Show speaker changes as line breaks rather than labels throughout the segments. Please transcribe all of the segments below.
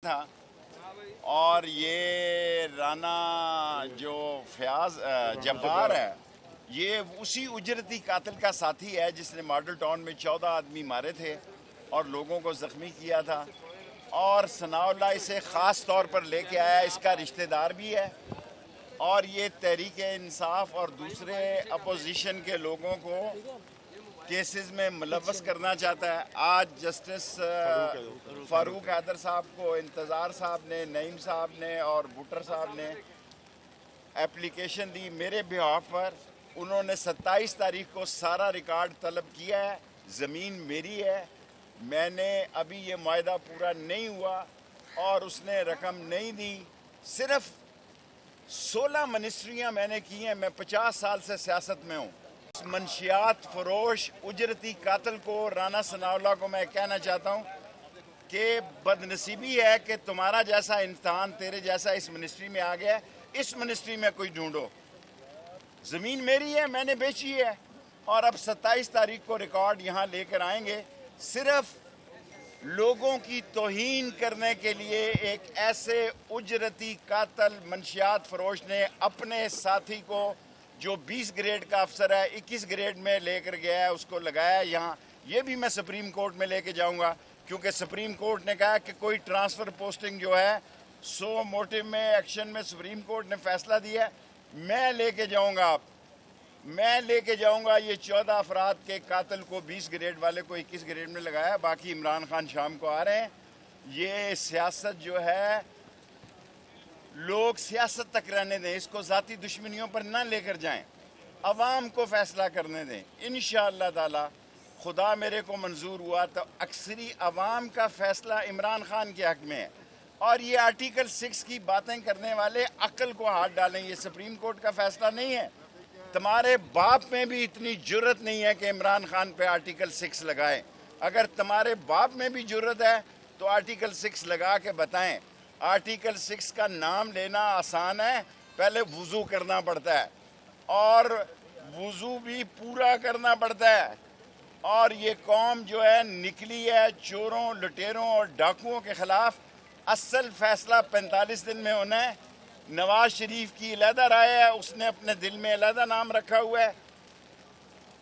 था। और ये राना जो फयाज जब्बार है, ये उसी उजरती कातिल का साथी है जिसने मॉडल टाउन में 14 आदमी मारे थे और लोगों को ज़ख्मी किया था। और सनाउल्लाह इसे ख़ास तौर पर लेके आया, इसका रिश्तेदार भी है। और ये तहरीक इंसाफ और दूसरे अपोजिशन के लोगों को केसेस में मुलव्वस करना चाहता है। आज जस्टिस फारूक हैदर साहब को इंतज़ार साहब ने, नईम साहब ने और भुट्टर साहब ने एप्लीकेशन दी मेरे बिहाफ पर। उन्होंने 27 तारीख को सारा रिकॉर्ड तलब किया है। ज़मीन मेरी है, मैंने अभी ये मुआहदा पूरा नहीं हुआ और उसने रकम नहीं दी। सिर्फ 16 मिनिस्ट्रियाँ मैंने की हैं। मैं 50 साल से सियासत में हूँ। मंशियात फरोश उजरती कातिल को, राना सनाउल्लाह को मैं कहना चाहता हूँ कि बदनसीबी है कि तुम्हारा जैसा इंसान तेरे जैसा इस मिनिस्ट्री में आ गया है। इस मिनिस्ट्री में कोई ढूंढो। ज़मीन मेरी है, मैंने बेची है। और अब 27 तारीख को रिकॉर्ड यहाँ लेकर आएंगे, सिर्फ लोगों की तौहीन करने के लिए। एक ऐसे उजरती कातिल मंशियात फरोश ने अपने साथी को, जो 20 ग्रेड का अफसर है, 21 ग्रेड में लेकर गया है, उसको लगाया यहाँ। ये भी मैं सुप्रीम कोर्ट में लेके जाऊँगा, क्योंकि सुप्रीम कोर्ट ने कहा कि कोई ट्रांसफ़र पोस्टिंग जो है 100 मोटिव में एक्शन में सुप्रीम कोर्ट ने फैसला दिया है। मैं लेके जाऊँगा ये 14 अफराद के कातिल को, 20 ग्रेड वाले को 21 ग्रेड में लगाया। बाकी इमरान खान शाम को आ रहे हैं। ये सियासत जो है, लोग सियासत तक रहने दें, इसको ज़ाती दुश्मनियों पर ना लेकर जाएं, अवाम को फैसला करने दें। इंशाअल्लाह ताला खुदा मेरे को मंजूर हुआ तो अक्सरी अवाम का फैसला इमरान खान के हक में है। और ये आर्टिकल 6 की बातें करने वाले अक्ल को हाथ डालें। ये सुप्रीम कोर्ट का फैसला नहीं है। तुम्हारे बाप में भी इतनी जुर्रत नहीं है कि इमरान खान पे आर्टिकल 6 लगाएं। अगर तुम्हारे बाप में भी जुर्रत है तो आर्टिकल 6 लगा के बताएं। आर्टिकल 6 का नाम लेना आसान है, पहले वुज़ू करना पड़ता है और वुज़ू भी पूरा करना पड़ता है। और ये कौम जो है निकली है चोरों, लुटेरों और डाकुओं के खिलाफ। असल फैसला 45 दिन में होना है। नवाज शरीफ की अलहदा राय है, उसने अपने दिल में अलहदा नाम रखा हुआ है।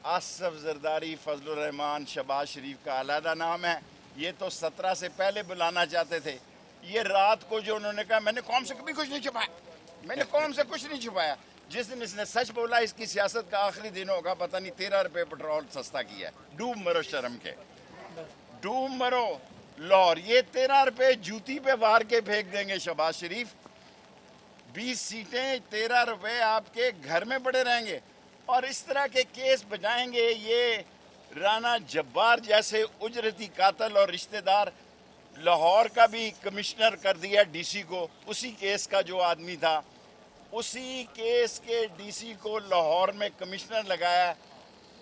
आसफ जरदारी, फजलुर रहमान, शहबाज शरीफ का अलहदा नाम है। ये तो 17 से पहले बुलाना चाहते थे। ये रात को जो उन्होंने कहा, मैंने कौम से कभी कुछ नहीं छुपाया, मैंने कौम से कुछ नहीं छुपाया। जिस दिन इसने सच बोला, इसकी सियासत का आखिरी दिन होगा। पता नहीं 13 रुपये पेट्रोल सस्ता किया है। डूब मरो शर्म के, डूब मरो लाहौर। ये 13 रुपये जूती पे वार के फेंक देंगे शहबाज शरीफ। 20 सीटें 13 रुपये आपके घर में पड़े रहेंगे। और इस तरह के केस बजाएंगे ये राना जब्बार जैसे उजरती कातिल और रिश्तेदार। लाहौर का भी कमिश्नर कर दिया डीसी को, उसी केस का जो आदमी था, उसी केस के डीसी को लाहौर में कमिश्नर लगाया।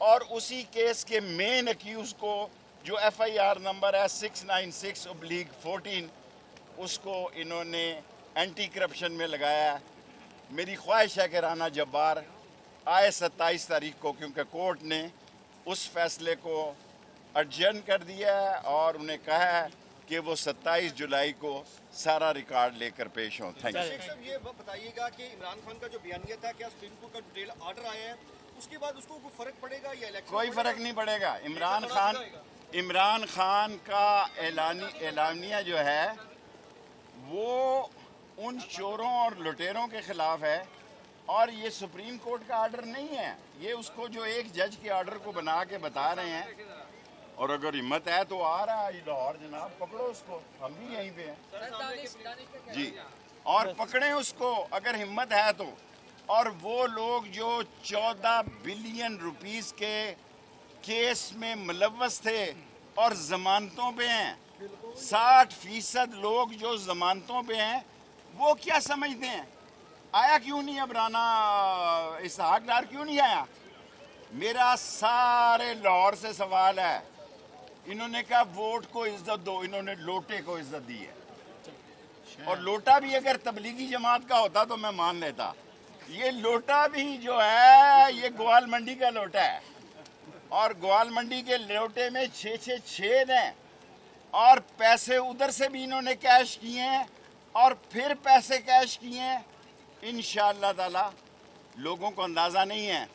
और उसी केस के मेन अक्यूज़ को, जो FIR नंबर है 696/14, उसको इन्होंने एंटी करप्शन में लगाया। मेरी ख्वाहिश है कि राना जब्बार आए 27 तारीख को, क्योंकि कोर्ट ने उस फैसले को अर्जन कर दिया है और उन्हें कहा है कि वो 27 जुलाई को सारा रिकॉर्ड लेकर पेश हों। Thank you.
शेख साहब, ये बताइएगा कि इमरान खान का जो बयानिया था, क्या सुप्रीम कोर्ट का डिटेल ऑर्डर आया है, उसके बाद उसको कोई फर्क पड़ेगा या इलेक्शन?
कोई फर्क नहीं पड़ेगा। इमरान खान का एलानिया जो है वो उन चोरों और लुटेरों के खिलाफ है। और ये सुप्रीम कोर्ट का ऑर्डर नहीं है, ये उसको जो एक जज के ऑर्डर को बना के बता रहे हैं। और अगर हिम्मत है तो आ रहा है लाहौर, जनाब पकड़ो उसको, हम भी यहीं पे हैं जी। और पकड़ें उसको अगर हिम्मत है तो। और वो लोग जो 14 बिलियन रुपीस के केस में मुलव्वस थे और जमानतों पे हैं, 60% लोग जो जमानतों पे हैं, वो क्या समझते हैं? आया क्यों नहीं अब राना इसहाक डार, क्यों नहीं आया? मेरा सारे लाहौर से सवाल है। इन्होंने कहा वोट को इज्जत दो, इन्होंने लोटे को इज्जत दी है। और लोटा भी अगर तबलीगी जमात का होता तो मैं मान लेता। ये लोटा भी जो है ये ग्वाल मंडी का लोटा है। और ग्वाल मंडी के लोटे में 6 छेद हैं। اور پیسے ادھر سے بھی انہوں نے کیش کیے ہیں اور پھر پیسے کیش کیے ہیں. انشاءاللہ تعالی لوگوں کو اندازہ نہیں ہے,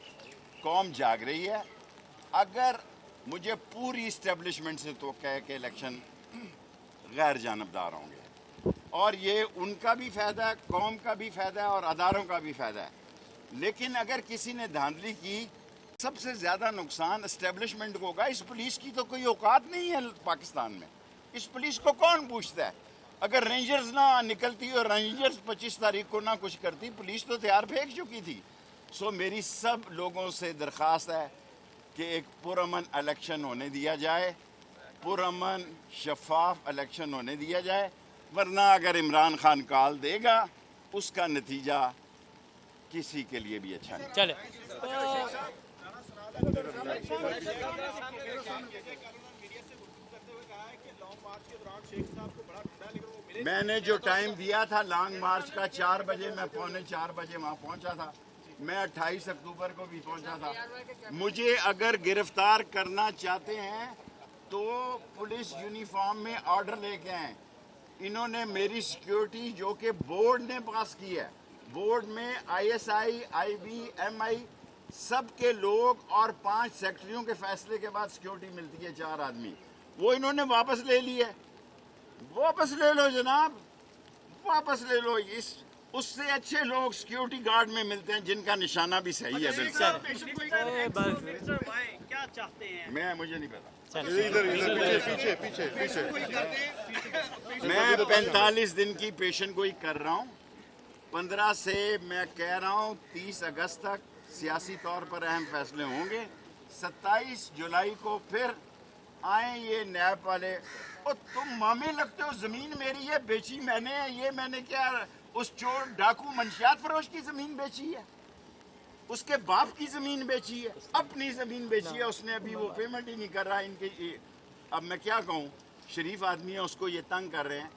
قوم جاگ رہی ہے. اگر مجھے پوری اسٹیبلشمنٹ سے توقع ہے کہ الیکشن غیر جانبدار ہوں گے, اور یہ ان کا بھی فائدہ ہے, قوم کا بھی فائدہ ہے اور اداروں کا بھی فائدہ ہے. لیکن اگر کسی نے دھاندلی کی, سب سے زیادہ نقصان اسٹیبلشمنٹ کو ہوگا. اس پولیس کی تو کوئی اوقات نہیں ہے پاکستان میں. اس پولیس کو کون پوچھتا ہے؟ اگر رینجرز نہ نکلتی اور رینجرز 25 تاریخ کو نہ کچھ کرتی, پولیس تو ہتھیار پھینک چکی تھی. سو میری سب لوگوں سے درخواست ہے کہ ایک پرامن الیکشن ہونے دیا جائے, پرامن شفاف الیکشن ہونے دیا جائے. ورنہ اگر عمران خان کال دے گا, اس کا نتیجہ کسی کے لیے بھی اچھا نہیں.
چلے
میں نے جو ٹائم دیا تھا لانگ مارچ کا 4 بجے, میں 3:45 بجے وہاں پہنچا تھا. میں 28 اکتوبر کو بھی پہنچا تھا. مجھے اگر گرفتار کرنا چاہتے ہیں تو پولیس یونیفارم میں آرڈر لے کے آئیں. انہوں نے میری سیکیورٹی جو کہ بورڈ نے پاس کی ہے, بورڈ میں ISI, IB, MI سب کے لوگ اور 5 سیکٹریوں کے فیصلے کے بعد سیکیورٹی ملتی ہے 4 آدمی, وہ انہوں نے واپس لے لی ہے. واپس لے لو جناب, واپس لے لو. اس سے اچھے لوگ سیکیورٹی گارڈ میں ملتے ہیں جن کا نشانہ بھی صحیح ہے. بالکل
کیا چاہتے ہیں؟
مجھے نہیں پتا. میں 45 دن کی پیشن گوئی کر رہا ہوں. 15 سے میں کہہ رہا ہوں 30 اگست تک سیاسی طور پر اہم فیصلے ہوں گے. 27 جولائی کو پھر آئیں یہ نیب والے. اور تم مامے لگتے ہو, زمین میری ہے, بیچی میں نے. یہ میں نے کیا اس چور ڈاکو منشیات فروش کی زمین بیچی ہے؟ اس کے باپ کی زمین بیچی ہے, اپنی زمین بیچی ہے اس نے. ابھی وہ پیمنٹ ہی نہیں کر رہا. ان کے اب میں کیا کہوں, شریف آدمی ہے, اس کو یہ تنگ کر رہے ہیں.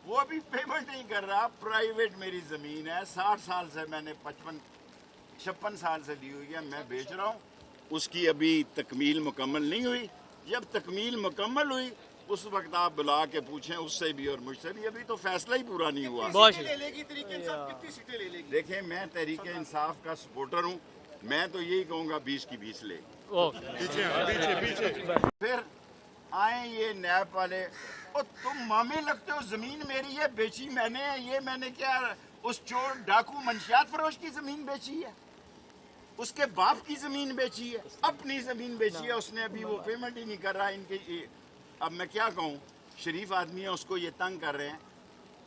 وہ ابھی پیمنٹ نہیں کر رہا. پرائیویٹ میری زمین ہے, 60 سال سے میں نے 56 سال سے لی ہوئی ہے, میں بیچ رہا ہوں. اس کی ابھی تکمیل مکمل نہیں ہوئی. جب تکمیل مکمل ہوئی اس وقت آپ بلا کے پوچھیں اس سے بھی اور مجھ سے بھی. ابھی تو فیصلہ ہی پورا نہیں ہوا. دیکھیں میں تحریک انصاف کا سپورٹر ہوں. میں تو یہی کہوں گا 20 کی 20 لے. پھر آئیں یہ نیب والے. اور تم مامے لگتے ہو, زمین میری ہے, بیچی میں نے. یہ میں نے کیا اس چور ڈاکو منشیات فروش کی زمین بیچی ہے؟ اس کے باپ کی زمین بیچی ہے, اپنی زمین بیچی ہے اس نے. ابھی وہ پیمنٹ ہی نہیں کر رہا. ان کے اب میں کیا کہوں, شریف آدمی ہے, اس کو یہ تنگ کر رہے ہیں.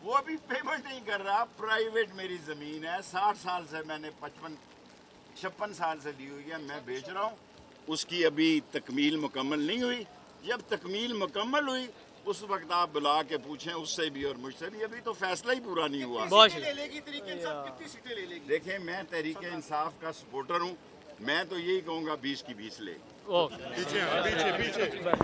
وہ ابھی پیمنٹ نہیں کر رہا. پرائیویٹ میری زمین ہے, 60 سال سے میں نے 56 سال سے لی ہوئی ہے, میں بیچ رہا ہوں. اس کی ابھی تکمیل مکمل نہیں ہوئی. جب تکمیل مکمل ہوئی اس وقت آپ بلا کے پوچھیں اس سے بھی اور مجھ سے بھی. ابھی تو فیصلہ ہی پورا نہیں ہوا. دیکھیں میں تحریک انصاف کا سپورٹر ہوں. میں تو یہی کہوں گا 20 کی 20 لے.